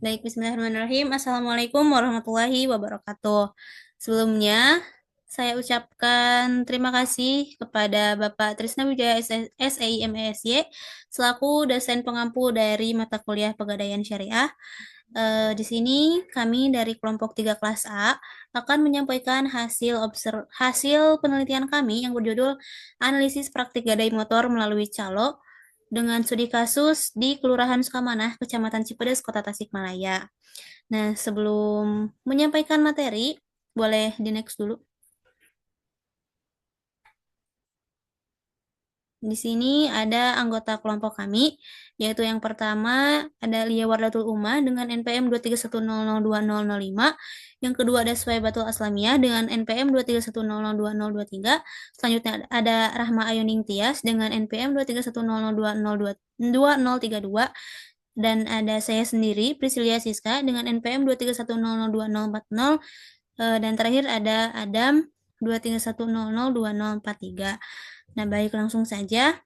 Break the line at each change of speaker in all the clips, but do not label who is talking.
Baik, bismillahirrahmanirrahim. Assalamualaikum warahmatullahi wabarakatuh. Sebelumnya, saya ucapkan terima kasih kepada Bapak Trisna Wijaya SIMSY selaku dosen pengampu dari mata kuliah Pegadaian Syariah. Di sini kami dari kelompok 3 kelas A akan menyampaikan hasil penelitian kami yang berjudul Analisis Praktik Gadai Motor melalui Calo dengan studi kasus di Kelurahan Sukamanah, Kecamatan Cipedes, Kota Tasikmalaya. Nah, sebelum menyampaikan materi, boleh di next dulu. Di sini ada anggota kelompok kami, yaitu yang pertama ada Lia Wardatul Umah dengan NPM 231002005, yang kedua ada Suwaibatul Aslamiyah dengan NPM 231002023, selanjutnya ada Rahma Ayuning Tias dengan NPM 231002022, dan ada saya sendiri, Priscilia Siska dengan NPM 231002040, dan terakhir ada Adam 231002043. Nah, baik langsung saja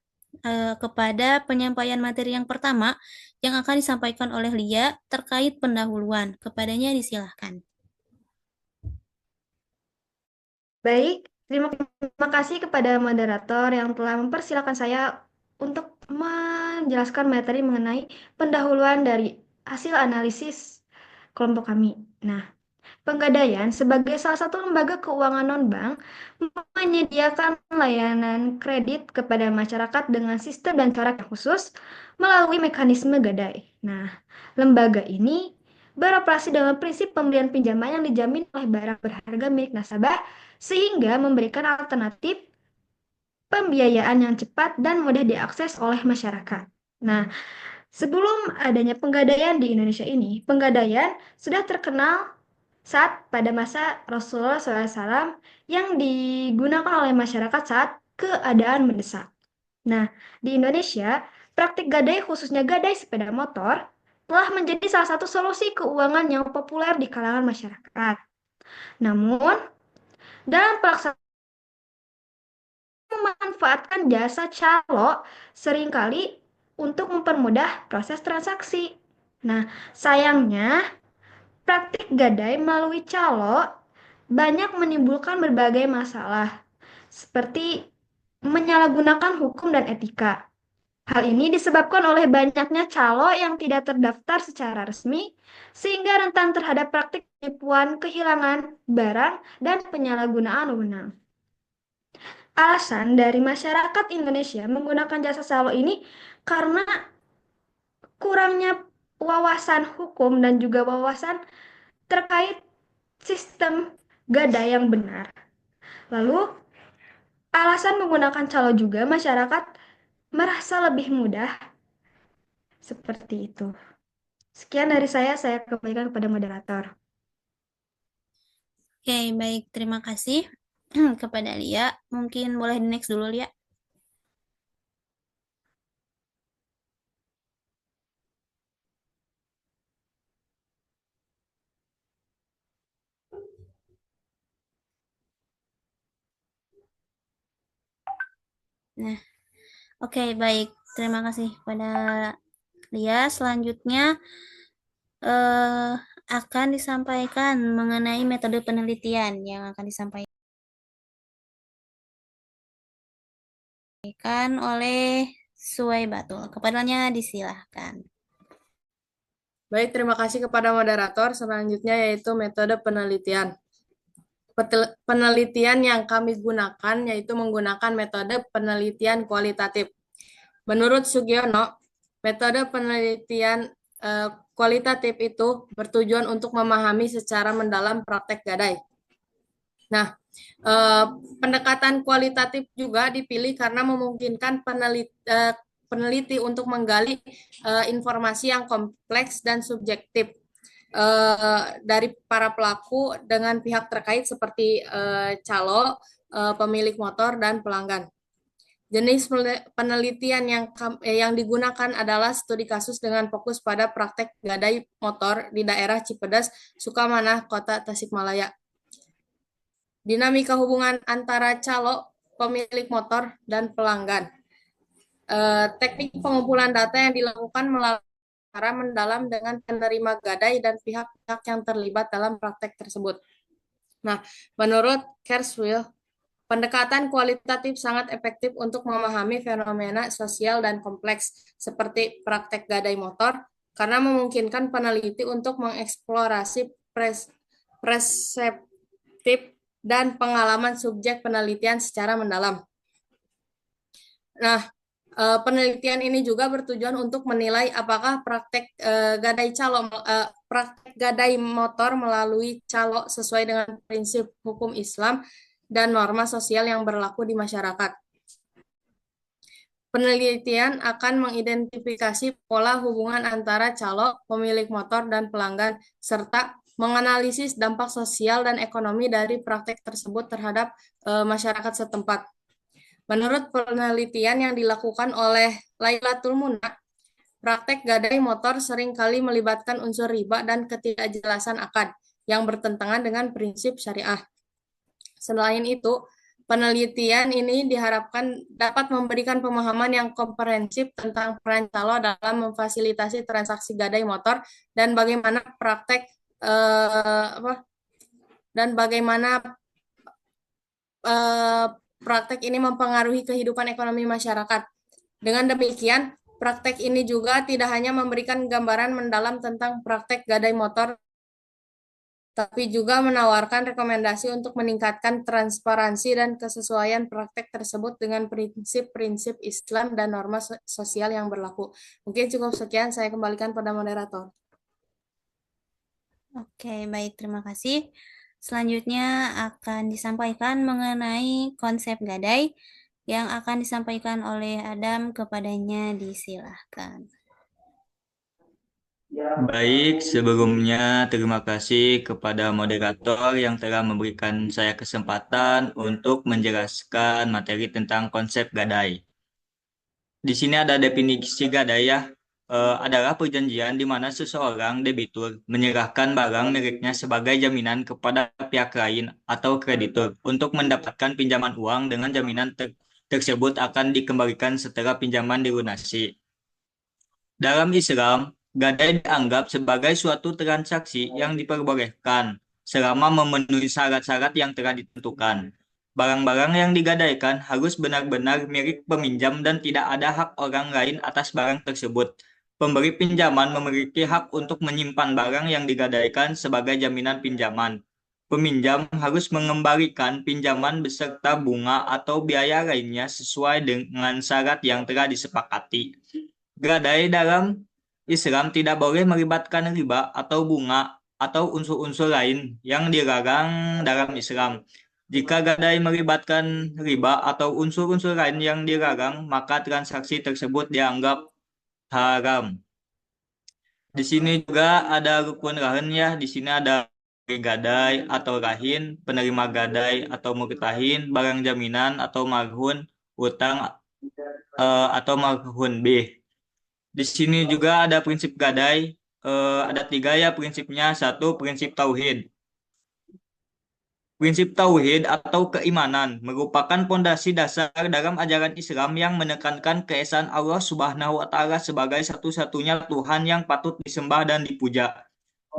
kepada penyampaian materi yang pertama yang akan disampaikan oleh Lia terkait pendahuluan. Kepadanya disilahkan.
Baik, terima kasih kepada moderator yang telah mempersilahkan saya untuk menjelaskan materi mengenai pendahuluan dari hasil analisis kelompok kami. Nah, Pegadaian sebagai salah satu lembaga keuangan non-bank menyediakan layanan kredit kepada masyarakat dengan sistem dan cara yang khusus melalui mekanisme gadai. Nah, lembaga ini beroperasi dengan prinsip pemberian pinjaman yang dijamin oleh barang berharga milik nasabah sehingga memberikan alternatif pembiayaan yang cepat dan mudah diakses oleh masyarakat. Nah, sebelum adanya penggadaian di Indonesia ini, penggadaian sudah terkenal saat pada masa Rasulullah SAW yang digunakan oleh masyarakat saat keadaan mendesak. Nah, di Indonesia, praktik gadai khususnya gadai sepeda motor telah menjadi salah satu solusi keuangan yang populer di kalangan masyarakat. Namun, dalam pelaksanaan memanfaatkan jasa calo seringkali untuk mempermudah proses transaksi. Nah, sayangnya praktik gadai melalui calo banyak menimbulkan berbagai masalah, seperti menyalahgunakan hukum dan etika. Hal ini disebabkan oleh banyaknya calo yang tidak terdaftar secara resmi, sehingga rentan terhadap praktik penipuan, kehilangan barang, dan penyalahgunaan wewenang. Alasan dari masyarakat Indonesia menggunakan jasa calo ini karena kurangnya wawasan hukum dan juga wawasan terkait sistem gada yang benar. Lalu, alasan menggunakan calo juga masyarakat merasa lebih mudah seperti itu. Sekian dari saya kembalikan kepada moderator.
Oke, baik. Terima kasih kepada Lia. Mungkin boleh di next dulu, Lia. Nah, oke, baik. Terima kasih kepada Lia. Selanjutnya eh, akan disampaikan mengenai metode penelitian yang akan disampaikan oleh Suwaibatul. Kepadanya disilahkan.
Baik, terima kasih kepada moderator. Selanjutnya yaitu metode penelitian. Penelitian yang kami gunakan yaitu menggunakan metode penelitian kualitatif. Menurut Sugiono, metode penelitian kualitatif itu bertujuan untuk memahami secara mendalam praktek gadai. Nah, pendekatan kualitatif juga dipilih karena memungkinkan peneliti untuk menggali informasi yang kompleks dan subjektif dari para pelaku dengan pihak terkait seperti calo, pemilik motor, dan pelanggan. Jenis penelitian yang digunakan adalah studi kasus dengan fokus pada praktek gadai motor di daerah Cipedes, Sukamanah, Kota Tasikmalaya. Dinamika hubungan antara calo, pemilik motor, dan pelanggan. Teknik pengumpulan data yang dilakukan melalui secara mendalam dengan penerima gadai dan pihak-pihak yang terlibat dalam praktek tersebut. Nah, menurut Kurzweil, pendekatan kualitatif sangat efektif untuk memahami fenomena sosial dan kompleks seperti praktek gadai motor karena memungkinkan peneliti untuk mengeksplorasi perseptif dan pengalaman subjek penelitian secara mendalam. Nah, penelitian ini juga bertujuan untuk menilai apakah praktek gadai motor melalui calo sesuai dengan prinsip hukum Islam dan norma sosial yang berlaku di masyarakat. Penelitian akan mengidentifikasi pola hubungan antara calo, pemilik motor, dan pelanggan, serta menganalisis dampak sosial dan ekonomi dari praktek tersebut terhadap masyarakat setempat. Menurut penelitian yang dilakukan oleh Lailatul Muna, praktek gadai motor seringkali melibatkan unsur riba dan ketidakjelasan akad yang bertentangan dengan prinsip syariah. Selain itu, penelitian ini diharapkan dapat memberikan pemahaman yang komprehensif tentang peran calo dalam memfasilitasi transaksi gadai motor dan bagaimana praktek ini mempengaruhi kehidupan ekonomi masyarakat. Dengan demikian, praktek ini juga tidak hanya memberikan gambaran mendalam tentang praktek gadai motor, tapi juga menawarkan rekomendasi untuk meningkatkan transparansi dan kesesuaian praktek tersebut dengan prinsip-prinsip Islam dan norma sosial yang berlaku. Mungkin cukup sekian, saya kembalikan pada moderator.
Oke, baik, terima kasih. Selanjutnya akan disampaikan mengenai konsep gadai yang akan disampaikan oleh Adam, kepadanya disilahkan.
Baik, sebelumnya terima kasih kepada moderator yang telah memberikan saya kesempatan untuk menjelaskan materi tentang konsep gadai. Di sini ada definisi gadai ya, adalah perjanjian di mana seseorang debitur menyerahkan barang miliknya sebagai jaminan kepada pihak lain atau kreditur untuk mendapatkan pinjaman uang dengan jaminan tersebut akan dikembalikan setelah pinjaman dilunasi. Dalam Islam, gadai dianggap sebagai suatu transaksi yang diperbolehkan selama memenuhi syarat-syarat yang telah ditentukan. Barang-barang yang digadaikan harus benar-benar milik peminjam dan tidak ada hak orang lain atas barang tersebut. Pemberi pinjaman memiliki hak untuk menyimpan barang yang digadaikan sebagai jaminan pinjaman. Peminjam harus mengembalikan pinjaman beserta bunga atau biaya lainnya sesuai dengan syarat yang telah disepakati. Gadai dalam Islam tidak boleh melibatkan riba atau bunga atau unsur-unsur lain yang dilarang dalam Islam. Jika gadai melibatkan riba atau unsur-unsur lain yang dilarang, maka transaksi tersebut dianggap haram. Di sini juga ada rukun rahan ya. Di sini ada gadai atau rahin, penerima gadai atau murtahin, barang jaminan atau marhun, utang atau marhun B. Di sini juga ada prinsip gadai, ada 3 ya prinsipnya. 1, prinsip tauhid. Prinsip tauhid atau keimanan merupakan pondasi dasar dalam ajaran Islam yang menekankan keesaan Allah Subhanahu wa taala sebagai satu-satunya Tuhan yang patut disembah dan dipuja.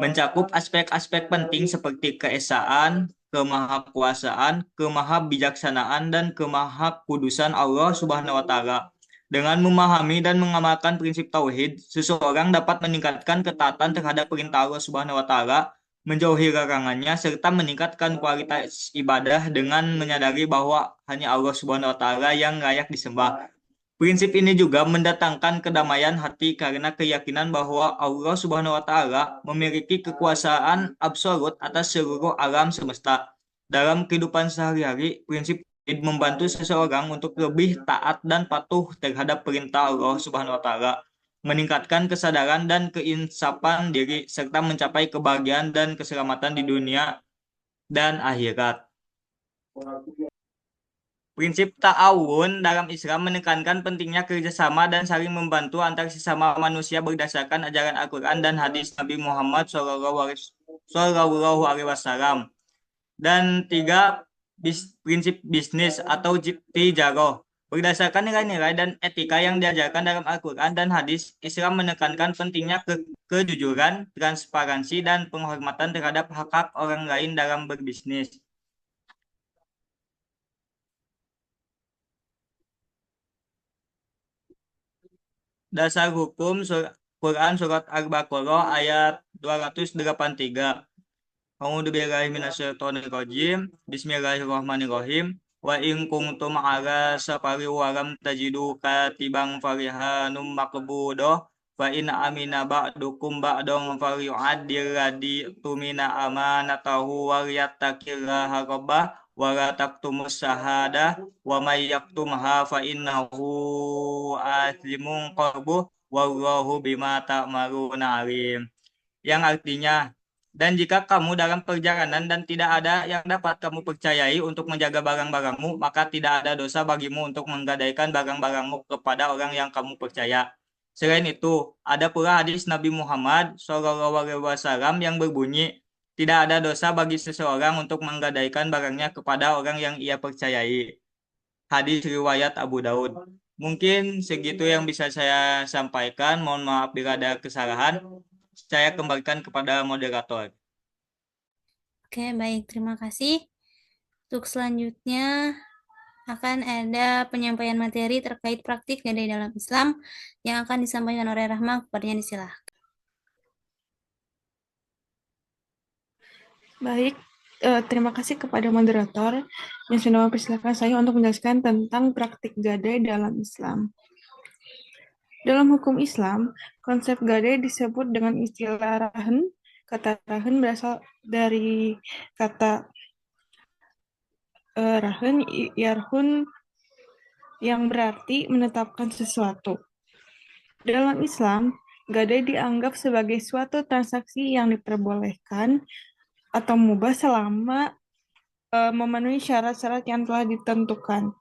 Mencakup aspek-aspek penting seperti keesaan, kemahakuasaan, kemahabijaksanaan, dan kemahakudusan Allah Subhanahu wa taala. Dengan memahami dan mengamalkan prinsip tauhid, seseorang dapat meningkatkan ketaatan terhadap perintah Allah Subhanahu wa taala, menjauhi larangannya, serta meningkatkan kualitas ibadah dengan menyadari bahwa hanya Allah Subhanahu wa taala yang layak disembah. Prinsip ini juga mendatangkan kedamaian hati karena keyakinan bahwa Allah Subhanahu wa taala memiliki kekuasaan absolut atas seluruh alam semesta. Dalam kehidupan sehari-hari, prinsip ini membantu seseorang untuk lebih taat dan patuh terhadap perintah Allah Subhanahu wa taala, meningkatkan kesadaran dan keinsafan diri, serta mencapai kebahagiaan dan keselamatan di dunia dan akhirat. Prinsip ta'awun dalam Islam menekankan pentingnya kerjasama dan saling membantu antar sesama manusia berdasarkan ajaran Al-Quran dan hadis Nabi Muhammad SAW. Dan 3, prinsip bisnis atau tijarah. Berdasarkan nilai-nilai dan etika yang diajarkan dalam Al-Quran dan hadis, Islam menekankan pentingnya kejujuran, transparansi, dan penghormatan terhadap hak-hak orang lain dalam berbisnis. Dasar hukum Quran Surat Al-Baqarah ayat 283. A'udzubillahiminasyaitonirrajim. Bismillahirrahmanirrahim. Wa in kuntum ala safari walam tajidu katibang farihanum maqbudoh fa in amina ba'dukum ba'dong fari'addir radi tumina amanatahu wa yattaqillaha rabbah wa la taktumus syahadah wa may yaktumha fa innahu azimun qalbuh wallahu bima ta'maluna alim. Yang artinya, dan jika kamu dalam perjalanan dan tidak ada yang dapat kamu percayai untuk menjaga barang-barangmu, maka tidak ada dosa bagimu untuk menggadaikan barang-barangmu kepada orang yang kamu percaya. Selain itu, ada pula hadis Nabi Muhammad SAW yang berbunyi, tidak ada dosa bagi seseorang untuk menggadaikan barangnya kepada orang yang ia percayai. Hadis riwayat Abu Daud. Mungkin segitu yang bisa saya sampaikan. Mohon maaf bila ada kesalahan. Saya kembalikan kepada moderator.
Oke, baik. Terima kasih. Untuk selanjutnya akan ada penyampaian materi terkait praktik gadai dalam Islam yang akan disampaikan oleh Rahma. Kepadanya disilakan.
Baik, terima kasih kepada moderator yang sudah mempersilahkan saya untuk menjelaskan tentang praktik gadai dalam Islam. Dalam hukum Islam, konsep gadai disebut dengan istilah rahan. Kata rahan berasal dari kata rahan, yarhun, yang berarti menetapkan sesuatu. Dalam Islam, gadai dianggap sebagai suatu transaksi yang diperbolehkan atau mubah selama memenuhi syarat-syarat yang telah ditentukan.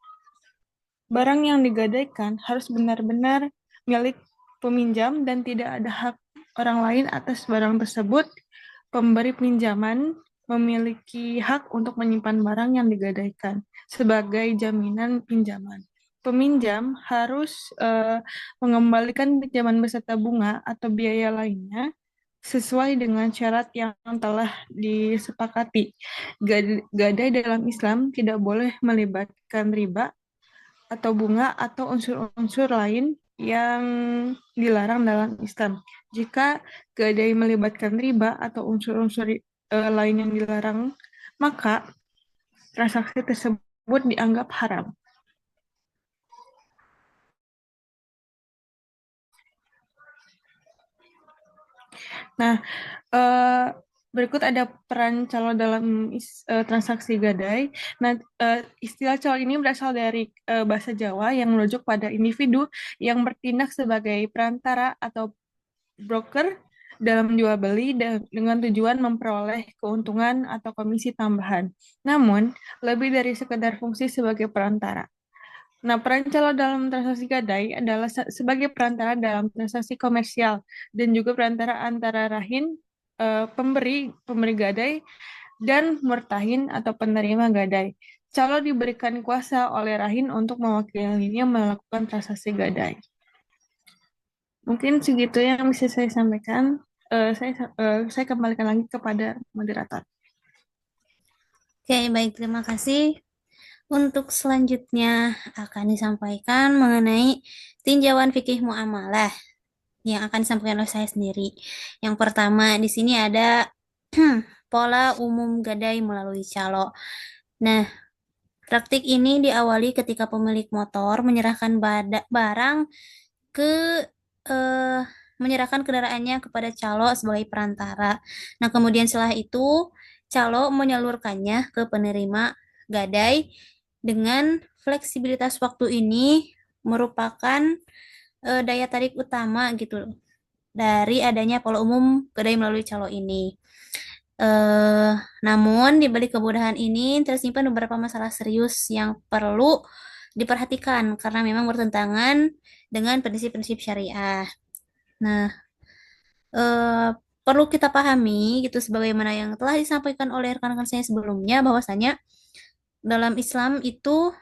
Barang yang digadaikan harus benar-benar milik peminjam dan tidak ada hak orang lain atas barang tersebut. Pemberi pinjaman memiliki hak untuk menyimpan barang yang digadaikan sebagai jaminan pinjaman. Peminjam harus mengembalikan pinjaman beserta bunga atau biaya lainnya sesuai dengan syarat yang telah disepakati. Gadai dalam Islam tidak boleh melibatkan riba atau bunga atau unsur-unsur lain yang dilarang dalam Islam. Jika gadai melibatkan riba atau unsur-unsur lain yang dilarang, maka transaksi tersebut dianggap haram. Nah, berikut ada peran calo dalam transaksi gadai. Nah, istilah calo ini berasal dari bahasa Jawa yang merujuk pada individu yang bertindak sebagai perantara atau broker dalam jual beli dengan tujuan memperoleh keuntungan atau komisi tambahan. Namun, lebih dari sekedar fungsi sebagai perantara. Nah, peran calo dalam transaksi gadai adalah sebagai perantara dalam transaksi komersial dan juga perantara antara rahin, pemberi gadai, dan murtahin atau penerima gadai. Calo diberikan kuasa oleh rahin untuk mewakilinya melakukan transaksi gadai. Mungkin segitu yang bisa saya sampaikan. Saya kembalikan lagi kepada moderator.
Oke, baik. Terima kasih. Untuk selanjutnya akan disampaikan mengenai tinjauan fikih muamalah yang akan disampaikan oleh saya sendiri. Yang pertama di sini ada pola umum gadai melalui calo. Nah, praktik ini diawali ketika pemilik motor menyerahkan barang ke menyerahkan kendaraannya kepada calo sebagai perantara. Nah, kemudian setelah itu calo menyalurkannya ke penerima gadai dengan fleksibilitas waktu ini merupakan daya tarik utama gitu dari adanya pola umum gadai melalui calo ini. Namun di balik kemudahan ini tersimpan beberapa masalah serius yang perlu diperhatikan karena memang bertentangan dengan prinsip-prinsip syariah. Nah, perlu kita pahami gitu sebagaimana yang telah disampaikan oleh rekan-rekan saya sebelumnya bahwasanya dalam Islam itu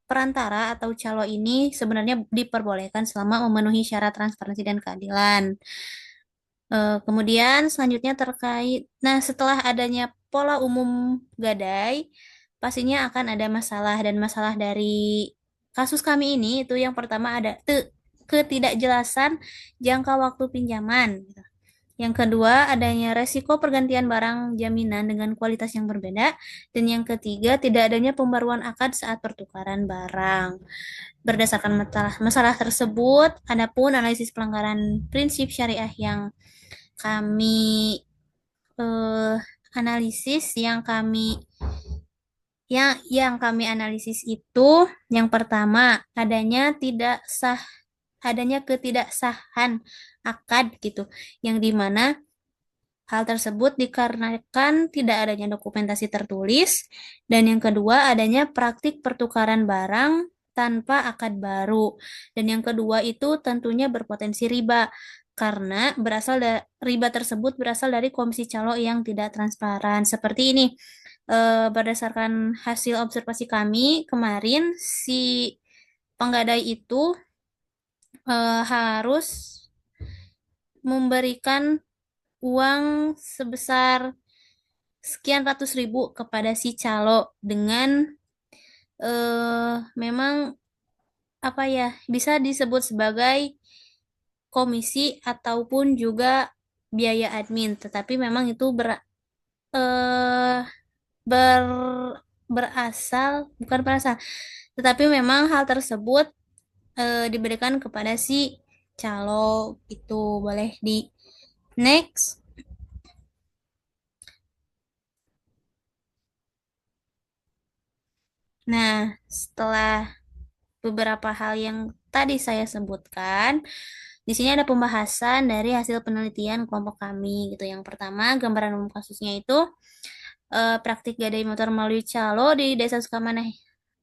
perantara atau calo ini sebenarnya diperbolehkan selama memenuhi syarat transparansi dan keadilan. Kemudian selanjutnya nah setelah adanya pola umum gadai, pastinya akan ada masalah dan masalah dari kasus kami ini itu yang pertama ada ketidakjelasan jangka waktu pinjaman. Yang kedua, adanya resiko pergantian barang jaminan dengan kualitas yang berbeda. Dan yang ketiga, tidak adanya pembaruan akad saat pertukaran barang. Berdasarkan masalah tersebut, adapun analisis pelanggaran prinsip syariah yang kami eh, analisis yang kami analisis itu yang pertama adanya ketidaksahan akad gitu yang dimana hal tersebut dikarenakan tidak adanya dokumentasi tertulis dan yang kedua adanya praktik pertukaran barang tanpa akad baru dan yang kedua itu tentunya berpotensi riba karena riba tersebut berasal dari komisi calo yang tidak transparan seperti ini. Berdasarkan hasil observasi kami kemarin si penggadai itu harus memberikan uang sebesar sekian ratus ribu kepada si calo dengan memang apa ya bisa disebut sebagai komisi ataupun juga biaya admin, tetapi memang itu eh, ber, bukan berasal, tetapi memang hal tersebut diberikan kepada si calo itu boleh di next. Nah, setelah beberapa hal yang tadi saya sebutkan, di sini ada pembahasan dari hasil penelitian kelompok kami gitu. Yang pertama, gambaran umum kasusnya itu praktik gadai motor melalui calo di Desa Sukamanah,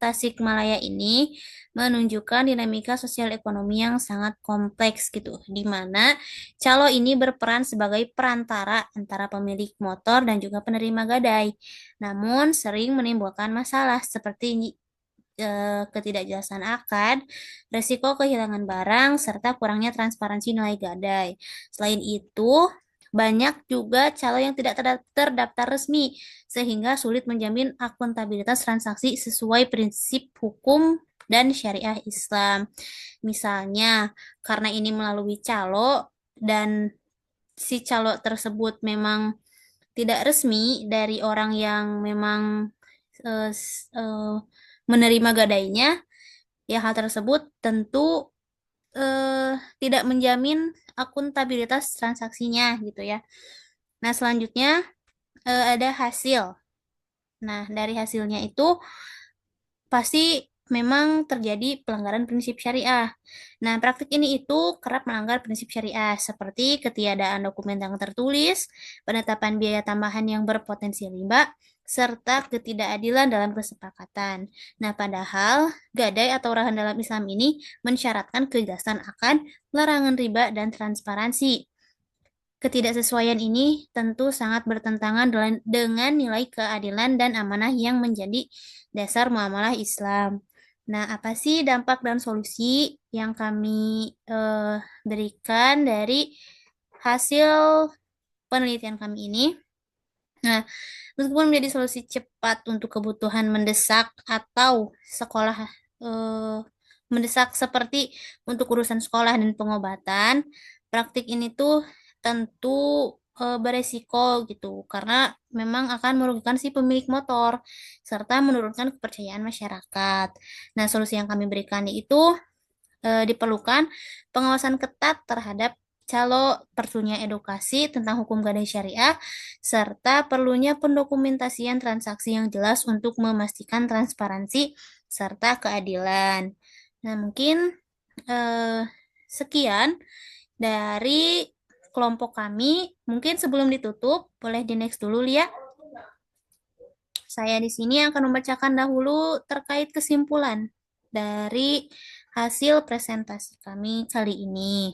Tasikmalaya ini menunjukkan dinamika sosial ekonomi yang sangat kompleks gitu, di mana calo ini berperan sebagai perantara antara pemilik motor dan juga penerima gadai. Namun sering menimbulkan masalah seperti ketidakjelasan akad, resiko kehilangan barang, serta kurangnya transparansi nilai gadai. Selain itu, banyak juga calo yang tidak terdaftar resmi, sehingga sulit menjamin akuntabilitas transaksi sesuai prinsip hukum dan syariah Islam. Misalnya, karena ini melalui calo dan si calo tersebut memang tidak resmi dari orang yang memang eh, menerima gadainya, ya hal tersebut tentu tidak menjamin akuntabilitas transaksinya gitu ya. Nah, selanjutnya ada hasil. Nah, dari hasilnya itu pasti memang terjadi pelanggaran prinsip syariah. Nah, praktik ini itu kerap melanggar prinsip syariah seperti ketiadaan dokumen yang tertulis, penetapan biaya tambahan yang berpotensi riba, serta ketidakadilan dalam kesepakatan. Nah, padahal gadai atau rahan dalam Islam ini mensyaratkan kejelasan akan larangan riba dan transparansi. Ketidaksesuaian ini tentu sangat bertentangan dengan nilai keadilan dan amanah yang menjadi dasar muamalah Islam. Nah, apa sih dampak dan solusi yang kami berikan dari hasil penelitian kami ini? Nah, meskipun menjadi solusi cepat untuk kebutuhan mendesak atau sekolah mendesak seperti untuk urusan sekolah dan pengobatan, praktik ini tuh tentu beresiko gitu karena memang akan merugikan si pemilik motor serta menurunkan kepercayaan masyarakat. Nah, solusi yang kami berikan itu diperlukan pengawasan ketat terhadap calo, perlunya edukasi tentang hukum gadai syariah, serta perlunya pendokumentasian transaksi yang jelas untuk memastikan transparansi serta keadilan. Nah, mungkin eh, sekian dari kelompok kami. Mungkin sebelum ditutup, boleh di next dulu, Lia. Saya di sini akan membacakan dahulu terkait kesimpulan dari hasil presentasi kami kali ini.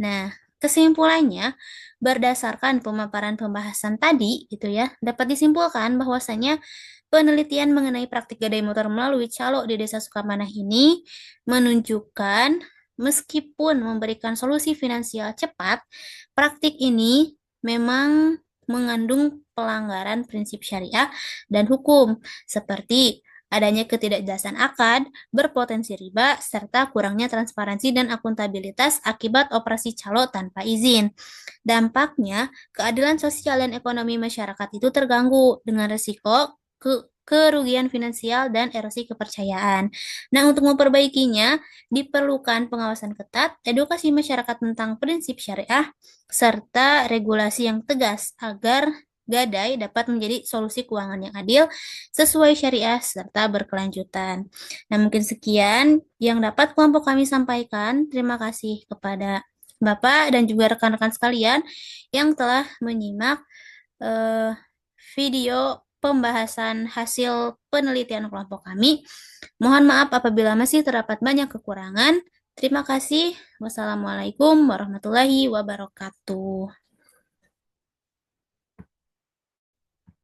Nah, Kesimpulannya, berdasarkan pemaparan pembahasan tadi, gitu ya, dapat disimpulkan bahwasanya penelitian mengenai praktik gadai motor melalui calo di Desa Sukamanah ini menunjukkan meskipun memberikan solusi finansial cepat, praktik ini memang mengandung pelanggaran prinsip syariah dan hukum, seperti adanya ketidakjelasan akad, berpotensi riba, serta kurangnya transparansi dan akuntabilitas akibat operasi calo tanpa izin. Dampaknya, keadilan sosial dan ekonomi masyarakat itu terganggu dengan risiko kerugian finansial dan erosi kepercayaan. Nah, untuk memperbaikinya, diperlukan pengawasan ketat, edukasi masyarakat tentang prinsip syariah, serta regulasi yang tegas agar gadai dapat menjadi solusi keuangan yang adil, sesuai syariah, serta berkelanjutan. Nah, mungkin sekian yang dapat kelompok kami sampaikan. Terima kasih kepada Bapak dan juga rekan-rekan sekalian yang telah menyimak eh, video pembahasan hasil penelitian kelompok kami. Mohon maaf apabila masih terdapat banyak kekurangan. Terima kasih. Wassalamualaikum warahmatullahi wabarakatuh.